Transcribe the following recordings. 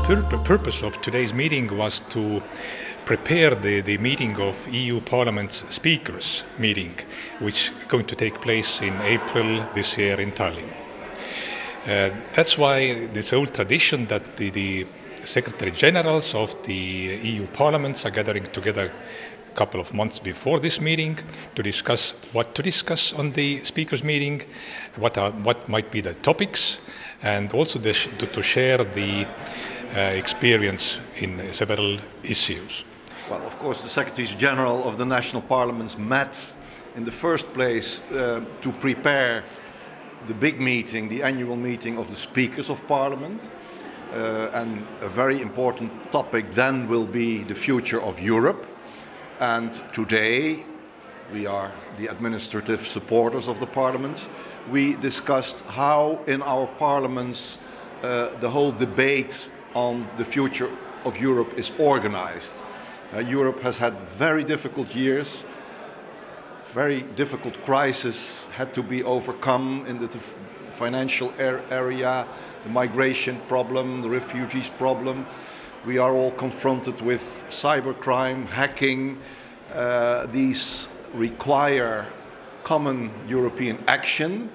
purpose of today's meeting was to prepare the meeting of EU Parliament's speakers meeting, which is going to take place in April this year in Tallinn. That's why this old tradition that the Secretaries Generals of the EU Parliaments are gathering together a couple of months before this meeting to discuss what to discuss on the speakers meeting, what might be the topics, and also to share the experience in several issues. Well, of course, the Secretaries General of the national parliaments met in the first place to prepare the big meeting, the annual meeting of the Speakers of Parliament. And a very important topic then will be the future of Europe. And today, we are the administrative supporters of the parliaments. We discussed how in our parliaments the whole debate on the future of Europe is organized. Europe has had very difficult years, very difficult crises had to be overcome in the financial area, the migration problem, the refugees problem. We are all confronted with cybercrime, hacking. These require common European action.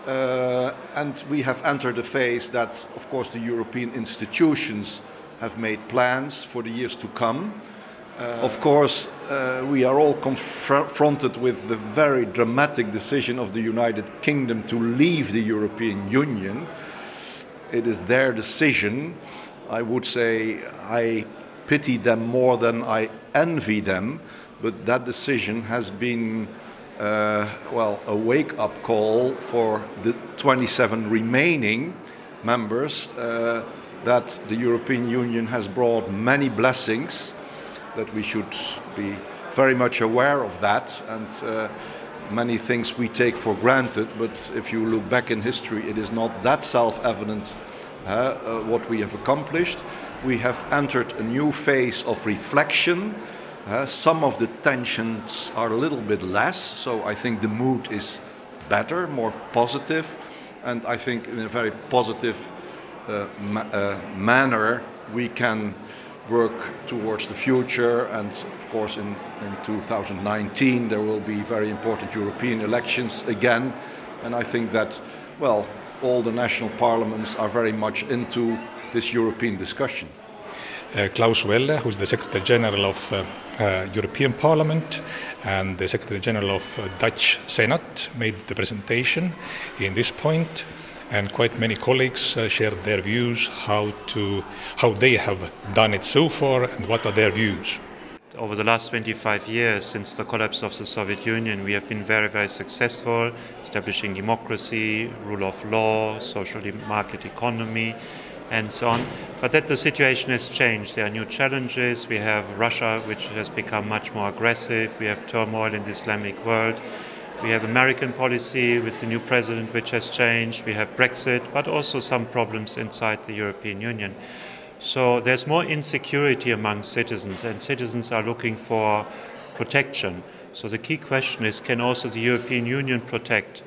And we have entered a phase that, of course, the European institutions have made plans for the years to come. Of course, we are all confronted with the very dramatic decision of the United Kingdom to leave the European Union. It is their decision. I would say I pity them more than I envy them, but that decision has been well, a wake-up call for the 27 remaining members that the European Union has brought many blessings, that we should be very much aware of that, and many things we take for granted, but if you look back in history, it is not that self-evident what we have accomplished. We have entered a new phase of reflection. Some of the tensions are a little bit less, so I think the mood is better, more positive, and I think in a very positive manner we can work towards the future. And of course in 2019 there will be very important European elections again, and I think that, well, all the national parliaments are very much into this European discussion. Klaus, who's the Secretary General of European Parliament and the Secretary General of Dutch Senate, made the presentation in this point, and quite many colleagues shared their views how they have done it so far and what are their views. Over the last 25 years, since the collapse of the Soviet Union, we have been very, very successful establishing democracy, rule of law, social market economy, and so on. But that the situation has changed. There are new challenges. We have Russia, which has become much more aggressive. We have turmoil in the Islamic world. We have American policy with the new president, which has changed. We have Brexit, but also some problems inside the European Union. So there's more insecurity among citizens, and citizens are looking for protection. So the key question is, can also the European Union protect?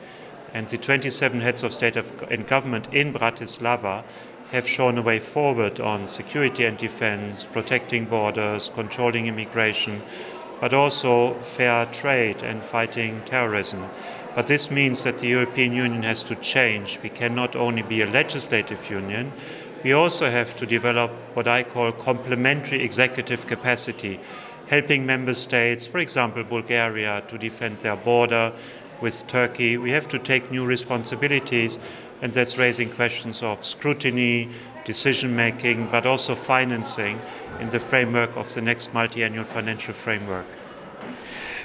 And the 27 heads of state and government in Bratislava have shown a way forward on security and defense, protecting borders, controlling immigration, but also fair trade and fighting terrorism. But this means that the European Union has to change. We cannot only be a legislative union, we also have to develop what I call complementary executive capacity, helping member states, for example Bulgaria, to defend their border with Turkey. We have to take new responsibilities, and that's raising questions of scrutiny, decision-making, but also financing in the framework of the next multi-annual financial framework.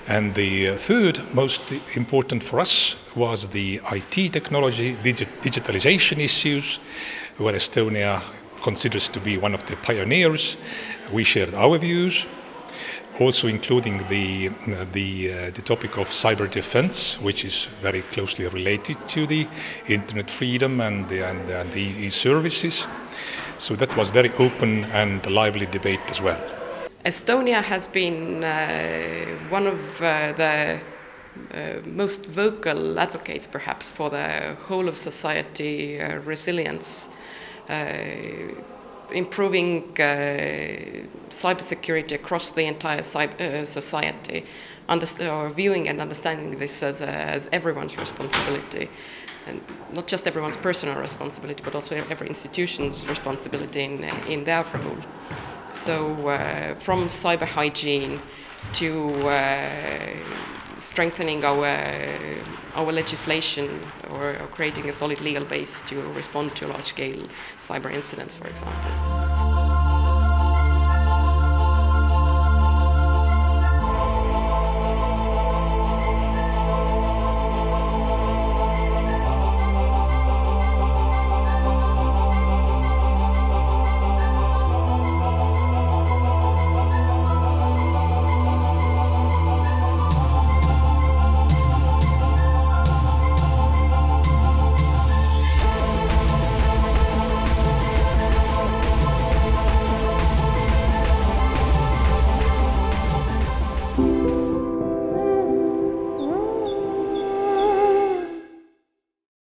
And the third most important for us was the IT technology, digitalization issues, where Estonia considers to be one of the pioneers. We shared our views, also including the topic of cyber defense, which is very closely related to the internet freedom and the e-services. So that was very open and lively debate as well. Estonia has been one of the most vocal advocates, perhaps, for the whole of society resilience. improving cybersecurity across the entire society, or viewing and understanding this as everyone's responsibility, and not just everyone's personal responsibility, but also every institution's responsibility in their role. So from cyber hygiene to strengthening our legislation, or creating a solid legal base to respond to large-scale cyber incidents, for example.